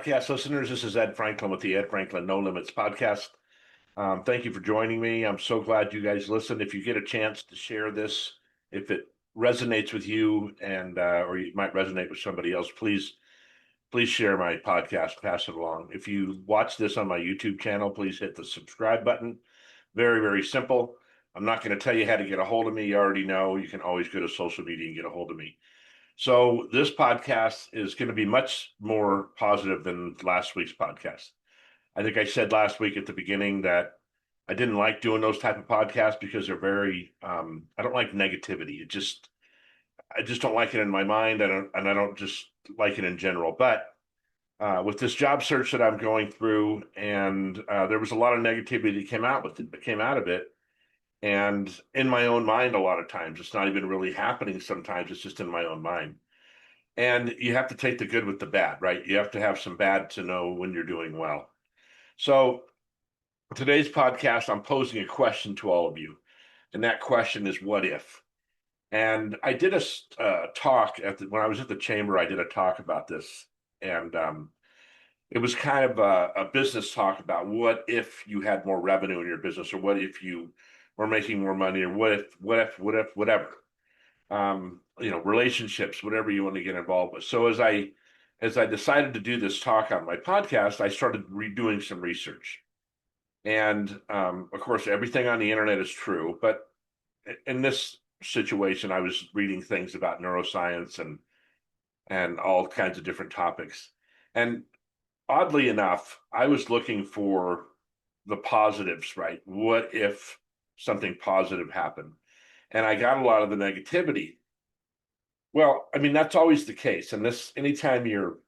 podcast listeners. This is Ed Franklin with the Ed Franklin No Limits podcast. Thank you for joining me. I'm so glad you guys listen. If you get a chance to share this, if it resonates with you and or it might resonate with somebody else, please share my podcast, pass it along. If you watch this on my YouTube channel, please hit the subscribe button. Very, very simple. I'm not going to tell you how to get a hold of me. You already know. You can always go to social media and get a hold of me. So this podcast is going to be much more positive than last week's podcast. I think I said last week at the beginning that I didn't like doing those type of podcasts because they're very, I don't like negativity. I just don't like it in my mind. I don't just like it in general. But with this job search that I'm going through, and there was a lot of negativity that came out of it. And in my own mind, a lot of times, it's not even really happening. Sometimes it's just in my own mind. And you have to take the good with the bad, right? You have to have some bad to know when you're doing well. So today's podcast, I'm posing a question to all of you. And that question is, what if? And I did a talk when I was at the chamber, I did a talk about this. And it was kind of a business talk about what if you had more revenue in your business, or what if you were making more money, or whatever. Relationships, whatever you want to get involved with. So as I decided to do this talk on my podcast, I started redoing some research. And of course, everything on the internet is true, but in this situation, I was reading things about neuroscience and all kinds of different topics. And oddly enough, I was looking for the positives, right? What if something positive happened? And I got a lot of the negativity. Well, I mean, that's always the case. And anytime you're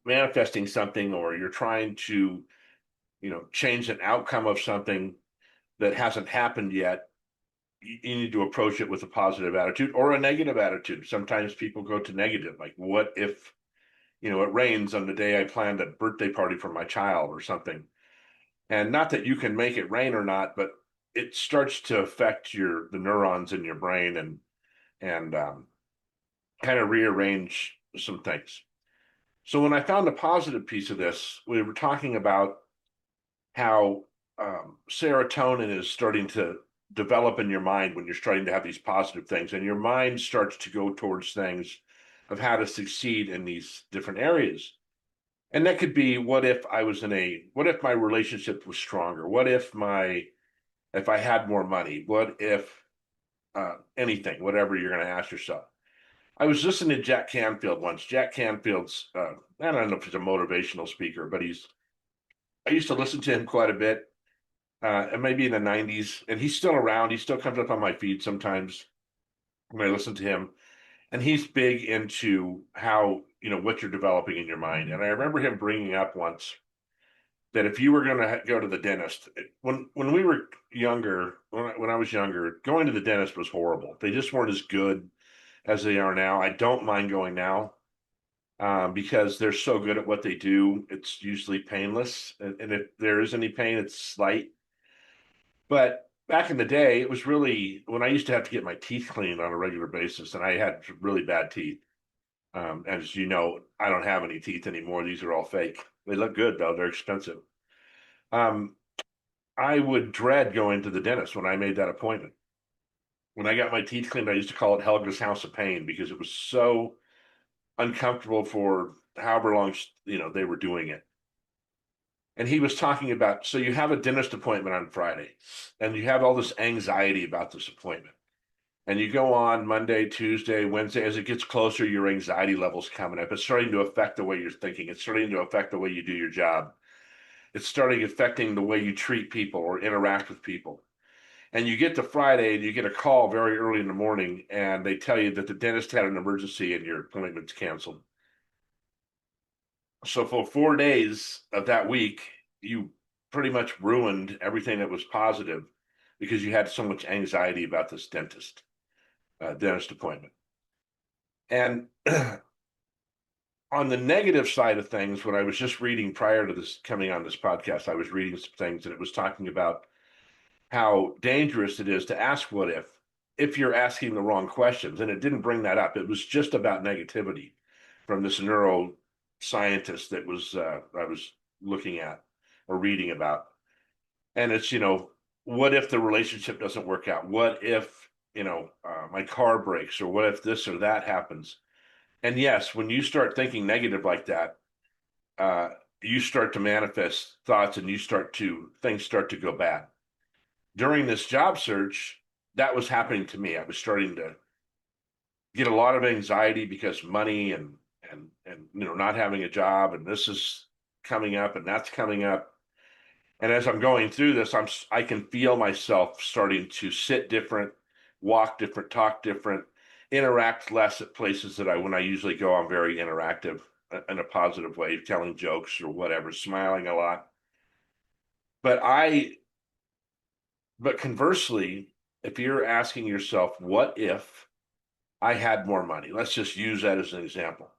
manifesting something, or you're trying to, change an outcome of something that hasn't happened yet, you need to approach it with a positive attitude or a negative attitude. Sometimes people go to negative, like, what if, it rains on the day I planned a birthday party for my child or something? And not that you can make it rain or not, but it starts to affect the neurons in your brain and kind of rearrange some things. So when I found the positive piece of this, we were talking about how serotonin is starting to develop in your mind when you're starting to have these positive things, and your mind starts to go towards things of how to succeed in these different areas. And that could be, what if my relationship was stronger? What if I had more money? What if anything, whatever you're going to ask yourself. I was listening to Jack Canfield once. Jack Canfield's, I don't know if he's a motivational speaker, but I used to listen to him quite a bit, and maybe in the 90s, and he's still around. He still comes up on my feed sometimes when I listen to him. And he's big into how, what you're developing in your mind. And I remember him bringing up once that if you were going to go to the dentist, when we were younger, when I was younger, going to the dentist was horrible. They just weren't as good as they are now. I don't mind going now because they're so good at what they do. It's usually painless. And if there is any pain, it's slight. But back in the day, it was really when I used to have to get my teeth cleaned on a regular basis, and I had really bad teeth. As you know, I don't have any teeth anymore. These are all fake. They look good, though. They're expensive. Um, I would dread going to the dentist when I made that appointment. When I got my teeth cleaned, I used to call it Helga's House of Pain because it was so uncomfortable for however long, they were doing it. And he was talking about, so you have a dentist appointment on Friday, and you have all this anxiety about this appointment. And you go on Monday, Tuesday, Wednesday. As it gets closer, your anxiety level's coming up. It's starting to affect the way you're thinking. It's starting to affect the way you do your job. It's starting affecting the way you treat people or interact with people. And you get to Friday and you get a call very early in the morning, and they tell you that the dentist had an emergency and your appointment's canceled. So for 4 days of that week, you pretty much ruined everything that was positive because you had so much anxiety about this dentist appointment. And on the negative side of things, when I was just reading prior to this coming on this podcast, I was reading some things, and it was talking about how dangerous it is to ask what if you're asking the wrong questions. And it didn't bring that up. It was just about negativity from this neuroscience scientist that was I was looking at or reading about, and it's what if the relationship doesn't work out? What if my car breaks, or what if this or that happens? And yes, when you start thinking negative like that, uh, you start to manifest thoughts, and things start to go bad. During this job search, that was happening to me. I was starting to get a lot of anxiety because money and not having a job, and this is coming up and that's coming up. And as I'm going through this, I can feel myself starting to sit different, walk different, talk different, interact less at places that when I usually go, I'm very interactive in a positive way, telling jokes or whatever, smiling a lot. But but conversely, if you're asking yourself, what if I had more money? Let's just use that as an example.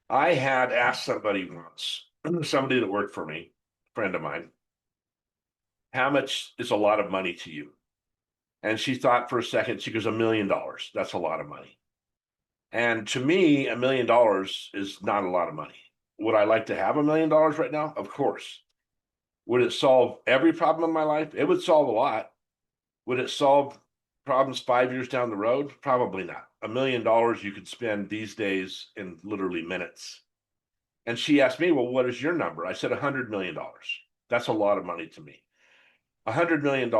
I had asked somebody once, somebody that worked for me, a friend of mine, how much is a lot of money to you? And she thought for a second. She goes, $1 million. That's a lot of money. And to me, $1 million is not a lot of money. Would I like to have $1 million right now? Of course. Would it solve every problem in my life? It would solve a lot. Would it solve problems 5 years down the road? Probably not. $1 million you could spend these days in literally minutes. And she asked me, well, what is your number? I said $100 million. That's a lot of money to me. $100 million,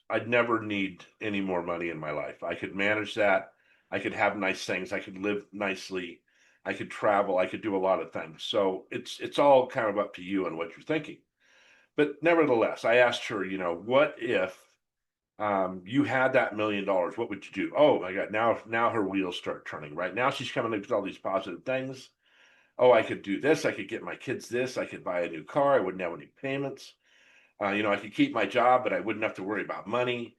I'd never need any more money in my life. I could manage that. I could have nice things. I could live nicely. I could travel. I could do a lot of things. So it's all kind of up to you and what you're thinking. But nevertheless, I asked her, what if you had that $1 million? What would you do? Oh my God! Now her wheels start turning. Right now she's coming up with all these positive things. Oh, I could do this. I could get my kids this. I could buy a new car. I wouldn't have any payments. I could keep my job, but I wouldn't have to worry about money.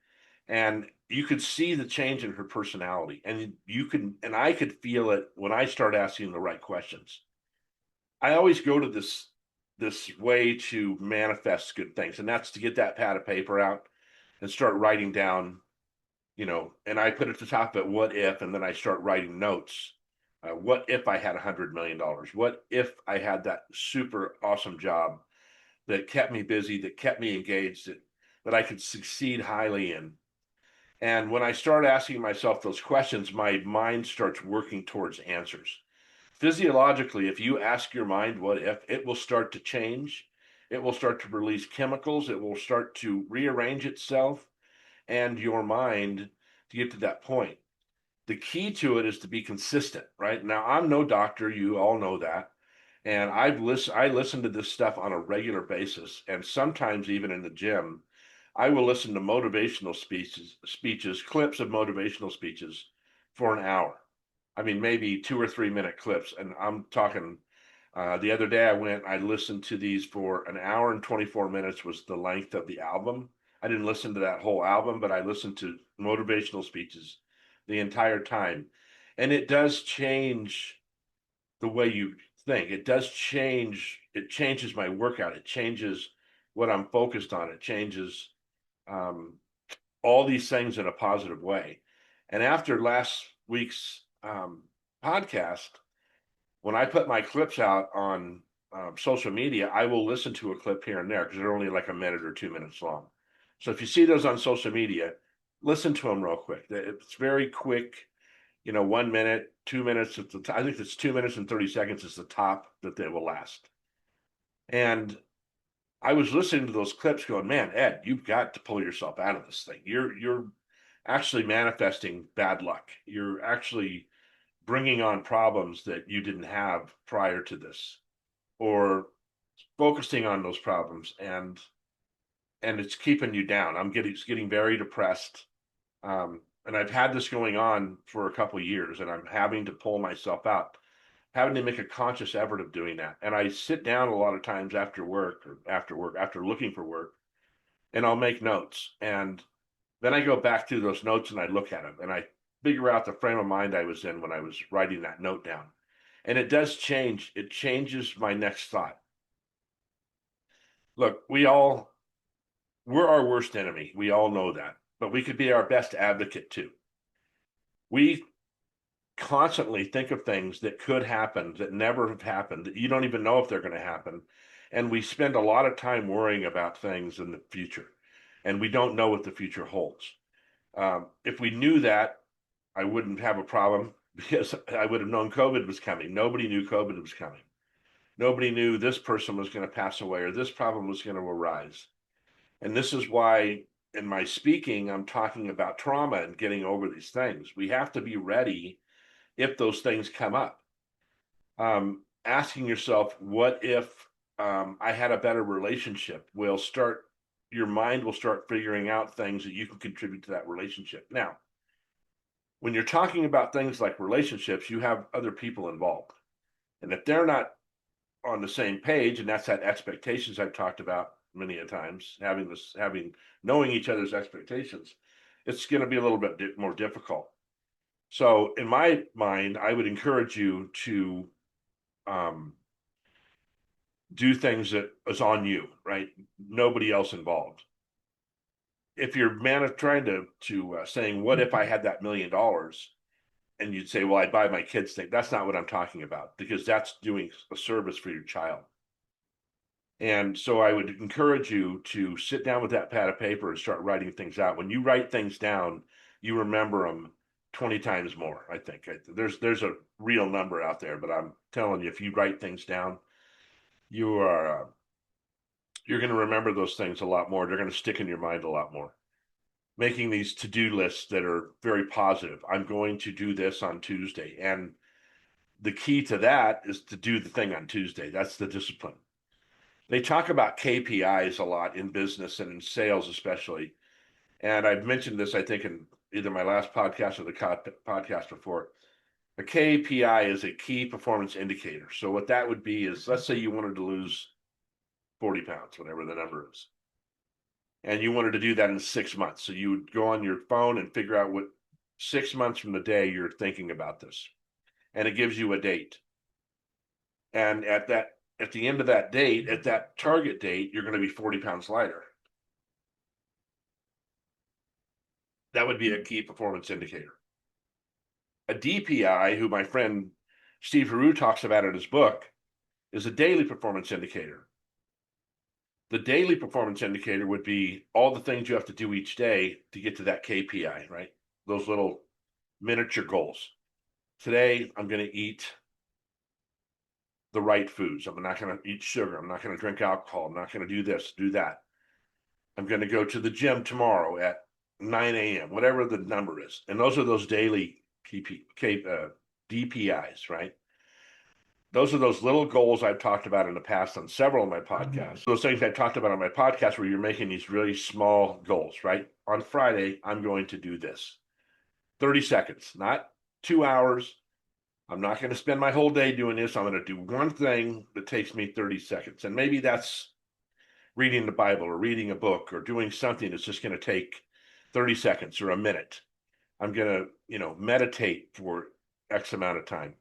And you could see the change in her personality. And I could feel it when I start asking the right questions. I always go to this way to manifest good things, and that's to get that pad of paper out and start writing down, and I put at the top at what if, and then I start writing notes. What if I had $100 million? What if I had that super awesome job that kept me busy, that kept me engaged, that I could succeed highly in? And when I start asking myself those questions, my mind starts working towards answers. Physiologically, if you ask your mind what if, it will start to change. It will start to release chemicals. It will start to rearrange itself and your mind to get to that point. The key to it is to be consistent, right? Now, I'm no doctor. You all know that. And I listen to this stuff on a regular basis. And sometimes even in the gym, I will listen to motivational speeches, clips of motivational speeches for an hour. I mean, maybe 2 or 3 minute clips. And I'm talking, the other day I listened to these for an hour and 24 minutes was the length of the album. I didn't listen to that whole album, but I listened to motivational speeches the entire time. And it does change the way you think. It changes my workout. It changes what I'm focused on. It changes um, all these things in a positive way. And after last week's podcast, when I put my clips out on social media, I will listen to a clip here and there because they're only like a minute or 2 minutes long. So if you see those on social media, listen to them real quick. It's very quick, 1 minute, 2 minutes. I think it's 2 minutes and 30 seconds is the top that they will last. And I was listening to those clips going, man, Ed, you've got to pull yourself out of this thing. You're actually manifesting bad luck. You're actually bringing on problems that you didn't have prior to this, or focusing on those problems, and it's keeping you down. It's getting very depressed. And I've had this going on for a couple of years, and I'm having to pull myself out, having to make a conscious effort of doing that. And I sit down a lot of times after looking for work, and I'll make notes. And then I go back through those notes and I look at them and I figure out the frame of mind I was in when I was writing that note down. And it does change. It changes my next thought. Look, we're our worst enemy. We all know that, but we could be our best advocate too. We constantly think of things that could happen, that never have happened, that you don't even know if they're going to happen. And we spend a lot of time worrying about things in the future, and we don't know what the future holds. If we knew that, I wouldn't have a problem because I would have known COVID was coming. Nobody knew COVID was coming. Nobody knew this person was going to pass away or this problem was going to arise. And this is why in my speaking, I'm talking about trauma and getting over these things. We have to be ready if those things come up. Asking yourself, what if I had a better relationship? Your mind will start figuring out things that you can contribute to that relationship. Now, when you're talking about things like relationships, you have other people involved. And if they're not on the same page, and that's that expectations I've talked about many a times, knowing each other's expectations, it's going to be a little bit more difficult. So in my mind, I would encourage you to do things that is on you, right? Nobody else involved. If you're trying to saying, what if I had that $1 million? And you'd say, well, I'd buy my kids thing. That's not what I'm talking about, because that's doing a service for your child. And so I would encourage you to sit down with that pad of paper and start writing things out. When you write things down, you remember them 20 times more, I think. There's a real number out there, but I'm telling you, if you write things down, you're going to remember those things a lot more. They're going to stick in your mind a lot more. Making these to-do lists that are very positive. I'm going to do this on Tuesday. And the key to that is to do the thing on Tuesday. That's the discipline. They talk about KPIs a lot in business and in sales, especially. And I've mentioned this, I think, in either my last podcast or the podcast before. A KPI is a key performance indicator. So what that would be is, let's say you wanted to lose 40 pounds, whatever the number is. And you wanted to do that in 6 months. So you would go on your phone and figure out what 6 months from the day you're thinking about this. And it gives you a date. And at the end of that date, at that target date, you're going to be 40 pounds lighter. That would be a key performance indicator. A DPI, who my friend Steve Haru talks about in his book, is a daily performance indicator. The daily performance indicator would be all the things you have to do each day to get to that KPI, right? Those little miniature goals. Today, I'm going to eat the right foods. I'm not going to eat sugar. I'm not going to drink alcohol. I'm not going to do this, do that. I'm going to go to the gym tomorrow at 9 a.m., whatever the number is. And those are those daily DPIs, right? Those are those little goals I've talked about in the past on several of my podcasts. Those things I talked about on my podcast where you're making these really small goals, right? On Friday, I'm going to do this. 30 seconds, not 2 hours. I'm not going to spend my whole day doing this. I'm going to do one thing that takes me 30 seconds. And maybe that's reading the Bible or reading a book or doing something that's just going to take 30 seconds or a minute. I'm going to, meditate for X amount of time.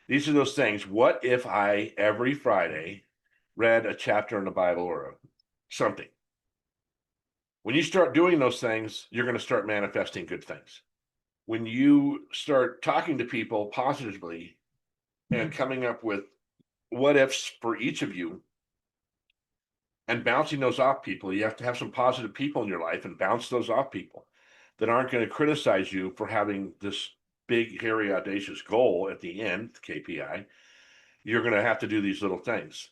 These are those things. What if I every Friday read a chapter in the Bible or something? When you start doing those things, you're going to start manifesting good things. When you start talking to people positively and coming up with what ifs for each of you and bouncing those off people, you have to have some positive people in your life and bounce those off people that aren't going to criticize you for having this big, hairy, audacious goal at the end, KPI. You're going to have to do these little things.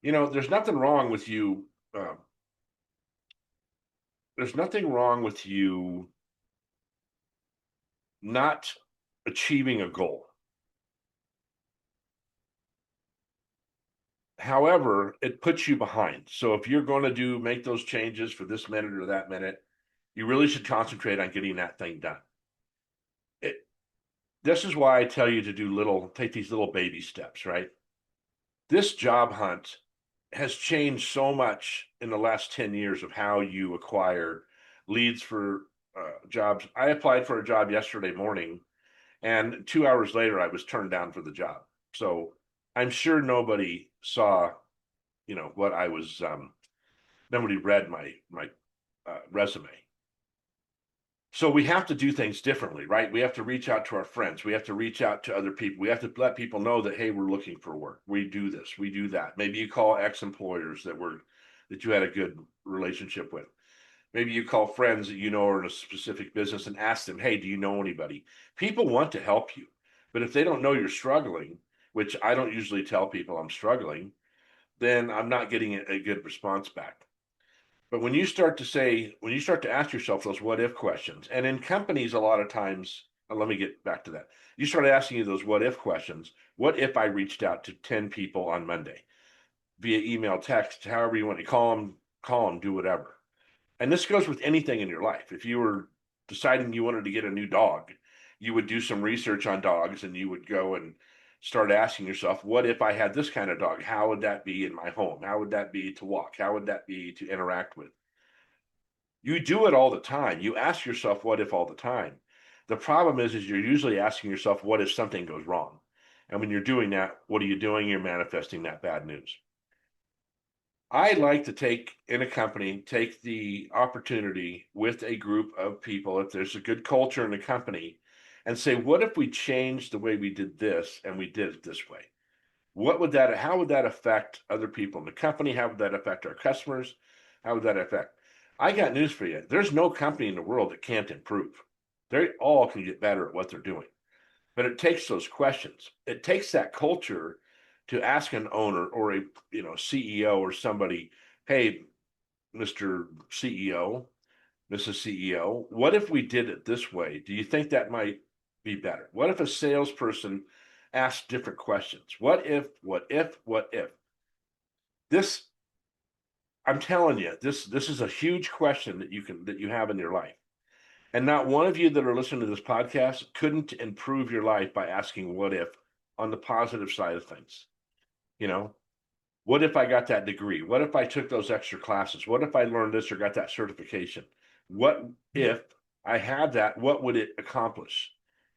There's nothing wrong with you. There's nothing wrong with you not achieving a goal. However, it puts you behind. So if you're going to make those changes for this minute or that minute, you really should concentrate on getting that thing done. This is why I tell you to take these little baby steps, right? This job hunt has changed so much in the last 10 years of how you acquire leads for jobs. I applied for a job yesterday morning, and 2 hours later, I was turned down for the job. So I'm sure nobody saw, what I was. Nobody read my resume. So we have to do things differently, right? We have to reach out to our friends. We have to reach out to other people. We have to let people know that, hey, we're looking for work. We do this, we do that. Maybe you call ex-employers that you had a good relationship with. Maybe you call friends that you know are in a specific business and ask them, hey, do you know anybody? People want to help you. But if they don't know you're struggling, which I don't usually tell people I'm struggling, then I'm not getting a good response back. But when you start to ask yourself those what if questions, and in companies, a lot of times, let me get back to that. You start asking you those what if questions. What if I reached out to 10 people on Monday via email, text, however you want to call them, do whatever. And this goes with anything in your life. If you were deciding you wanted to get a new dog, you would do some research on dogs and you would go and start asking yourself, what if I had this kind of dog? How would that be in my home? How would that be to walk? How would that be to interact with? You do it all the time. You ask yourself, what if all the time? The problem is you're usually asking yourself, what if something goes wrong? And when you're doing that, what are you doing? You're manifesting that bad news. I like to in a company, take the opportunity with a group of people, if there's a good culture in the company, and say, what if we changed the way we did this and we did it this way? How would that affect other people in the company? How would that affect our customers? How would that affect? I got news for you. There's no company in the world that can't improve. They all can get better at what they're doing. But it takes those questions. It takes that culture to ask an owner or a CEO or somebody, hey, Mr. CEO, Mrs. CEO, what if we did it this way? Do you think that might be better? What if a salesperson asked different questions? What if? This, I'm telling you, this is a huge question that you have in your life. And not one of you that are listening to this podcast couldn't improve your life by asking what if on the positive side of things. You know, what if I got that degree? What if I took those extra classes? What if I learned this or got that certification? What if I had that? What would it accomplish?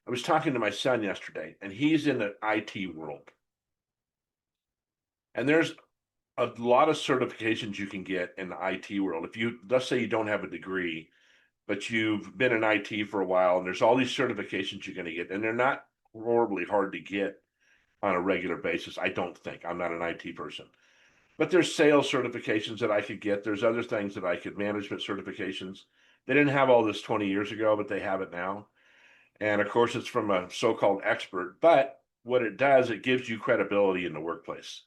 I was talking to my son yesterday, and he's in the IT world. And there's a lot of certifications you can get in the IT world. Let's say you don't have a degree, but you've been in IT for a while, and there's all these certifications you're going to get, and they're not horribly hard to get on a regular basis. I don't think. I'm not an IT person. But there's sales certifications that I could get. There's other things that I could, management certifications. They didn't have all this 20 years ago, but they have it now. And of course, it's from a so called expert. But what it does, it gives you credibility in the workplace.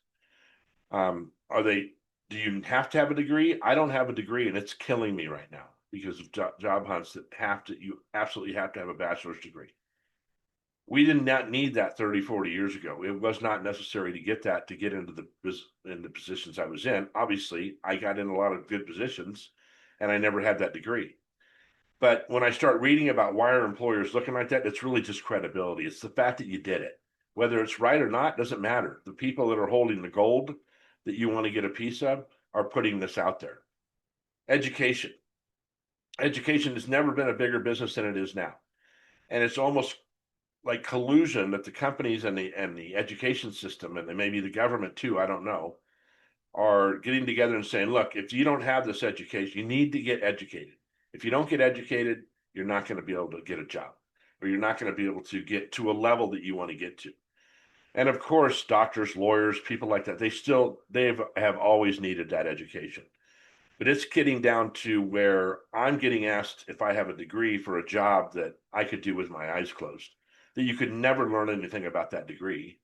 Are they, do you have to have a degree? I don't have a degree, and it's killing me right now because of job hunts you absolutely have to have a bachelor's degree. We did not need that 30, 40 years ago. It was not necessary to get that to get into the positions I was in. Obviously, I got in a lot of good positions and I never had that degree. But when I start reading about why are employers looking like that, it's really just credibility. It's the fact that you did it. Whether it's right or not doesn't matter. The people that are holding the gold that you want to get a piece of are putting this out there. Education. Education has never been a bigger business than it is now. And it's almost like collusion that the companies and the education system and maybe the government too, I don't know, are getting together and saying, look, if you don't have this education, you need to get educated. If you don't get educated, you're not going to be able to get a job, or you're not going to be able to get to a level that you want to get to. And of course, doctors, lawyers, people like that, have always needed that education. But it's getting down to where I'm getting asked if I have a degree for a job that I could do with my eyes closed, that you could never learn anything about that degree.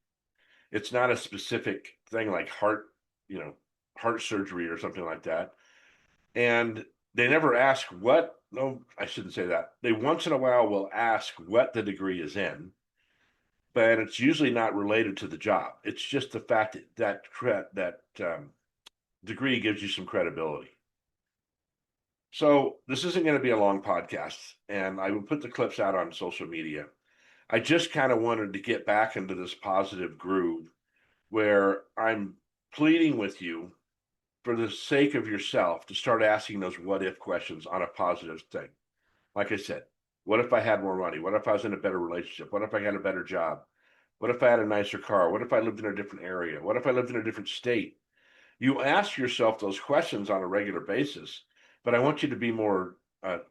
It's not a specific thing like heart surgery or something like that. And they never ask no, I shouldn't say that. They once in a while will ask what the degree is in, but it's usually not related to the job. It's just the fact that degree gives you some credibility. So this isn't going to be a long podcast, and I will put the clips out on social media. I just kind of wanted to get back into this positive groove where I'm pleading with you for the sake of yourself to start asking those what if questions on a positive thing. Like I said, what if I had more money? What if I was in a better relationship? What if I had a better job? What if I had a nicer car? What if I lived in a different area? What if I lived in a different state? You ask yourself those questions on a regular basis, but I want you to be more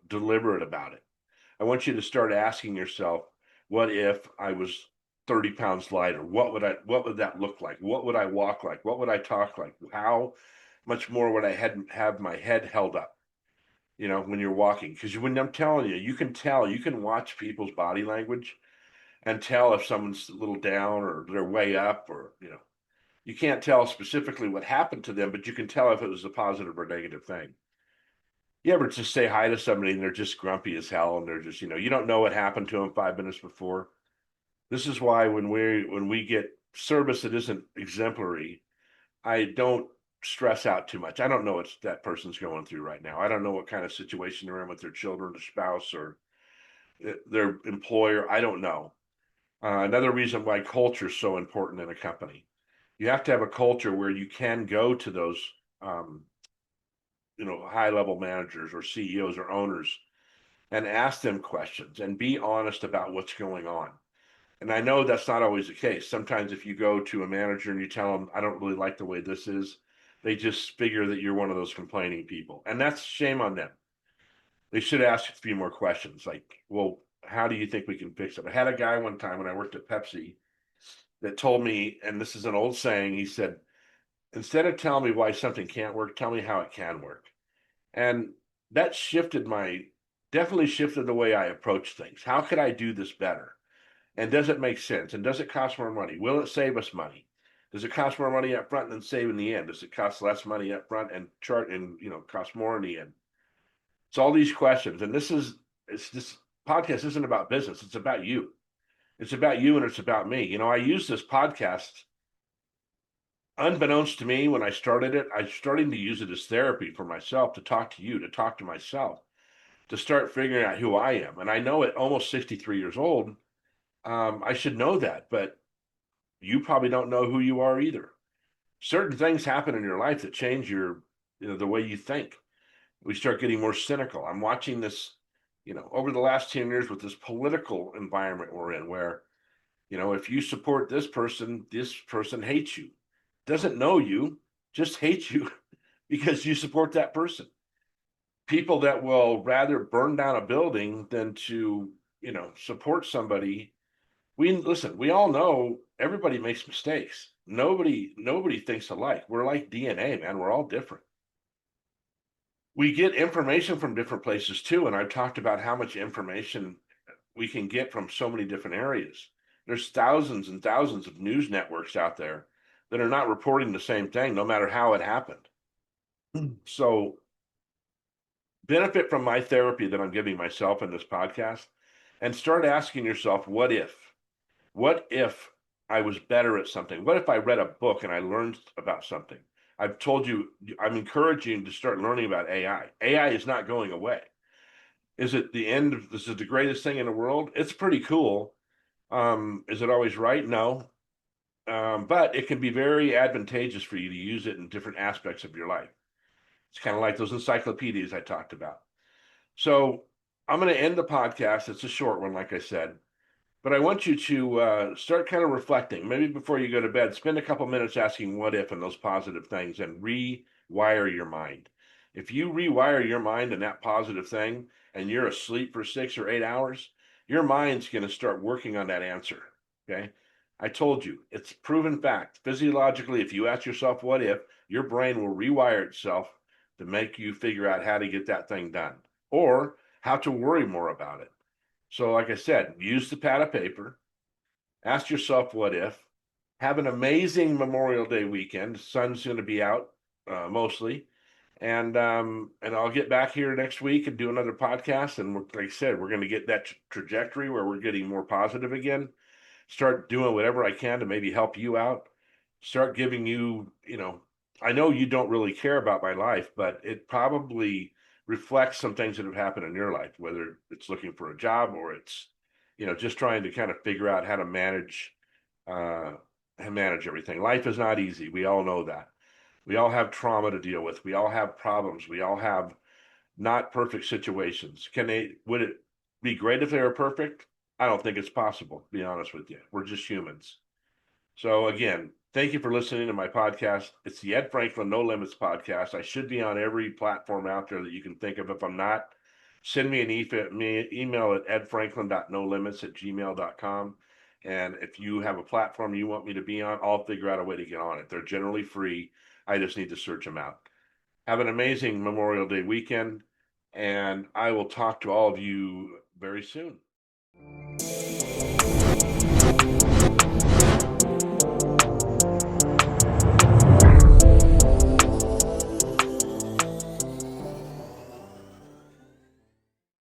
deliberate about it. I want you to start asking yourself, what if I was 30 pounds lighter? What would that look like? What would I walk like? What would I talk like? How much more would I have my head held up, when you're walking? Because when I'm telling you, you can tell, you can watch people's body language and tell if someone's a little down or they're way up, or, you can't tell specifically what happened to them, but you can tell if it was a positive or negative thing. You ever just say hi to somebody and they're just grumpy as hell, and they're just, you don't know what happened to them 5 minutes before. This is why when we get service that isn't exemplary, I don't stress out too much. I don't know what that person's going through right now. I don't know what kind of situation they're in with their children, their spouse, or their employer. I don't know. Another reason why culture is so important in a company. You have to have a culture where you can go to those, um, high level managers or CEOs or owners and ask them questions and be honest about what's going on. And I know that's not always the case. Sometimes if you go to a manager and you tell them, I don't really like the way this is, they just figure that you're one of those complaining people. And that's shame on them. They should ask a few more questions like, well, how do you think we can fix it? I had a guy one time when I worked at Pepsi that told me, and this is an old saying, he said, instead of telling me why something can't work, tell me how it can work. And that definitely shifted the way I approach things. How could I do this better? And does it make sense? And does it cost more money? Will it save us money? Does it cost more money up front than save in the end? Does it cost less money up front and cost more in the end? It's all these questions. And this podcast isn't about business. It's about you. It's about you and it's about me. I use this podcast unbeknownst to me when I started it. I started to use it as therapy for myself, to talk to you, to talk to myself, to start figuring out who I am. And I know at almost 63 years old, I should know that, but you probably don't know who you are either. Certain things happen in your life that change the way you think. We start getting more cynical. I'm watching this, over the last 10 years with this political environment we're in, where, if you support this person hates you, doesn't know you, just hates you because you support that person. People that will rather burn down a building than to, support somebody. We all know everybody makes mistakes. Nobody thinks alike. We're like DNA, man. We're all different. We get information from different places too. And I've talked about how much information we can get from so many different areas. There's thousands and thousands of news networks out there that are not reporting the same thing, no matter how it happened. So benefit from my therapy that I'm giving myself in this podcast, and start asking yourself, what if? What if I was better at something? What if I read a book and I learned about something? I've told you, I'm encouraging you to start learning about AI. AI is not going away. Is it the end of this is the greatest thing in the world? It's pretty cool. Is it always right? No. But it can be very advantageous for you to use it in different aspects of your life. It's kind of like those encyclopedias I talked about. So I'm going to end the podcast. It's a short one, like I said. But I want you to start kind of reflecting. Maybe before you go to bed, spend a couple minutes asking what if and those positive things, and rewire your mind. If you rewire your mind in that positive thing and you're asleep for 6 or 8 hours, your mind's going to start working on that answer. Okay. I told you, it's proven fact. Physiologically, if you ask yourself what if, your brain will rewire itself to make you figure out how to get that thing done or how to worry more about it. So, like I said, use the pad of paper, ask yourself what if, have an amazing Memorial Day weekend. The sun's going to be out mostly. And I'll get back here next week and do another podcast. And like I said, we're going to get that trajectory where we're getting more positive again. Start doing whatever I can to maybe help you out. Start giving you, I know you don't really care about my life, but it probably reflects some things that have happened in your life, whether it's looking for a job or it's, just trying to kind of figure out how to uh, manage everything. Life is not easy. We all know that. We all have trauma to deal with. We all have problems. We all have not perfect situations. Would it be great if they were perfect? I don't think it's possible, to be honest with you. We're just humans. So again, thank you for listening to my podcast. It's the EdFranklin No Limits podcast. I should be on every platform out there that you can think of. If I'm not, send me an email at edfranklin.nolimits@gmail.com. And if you have a platform you want me to be on, I'll figure out a way to get on it. They're generally free. I just need to search them out. Have an amazing Memorial Day weekend, and I will talk to all of you very soon.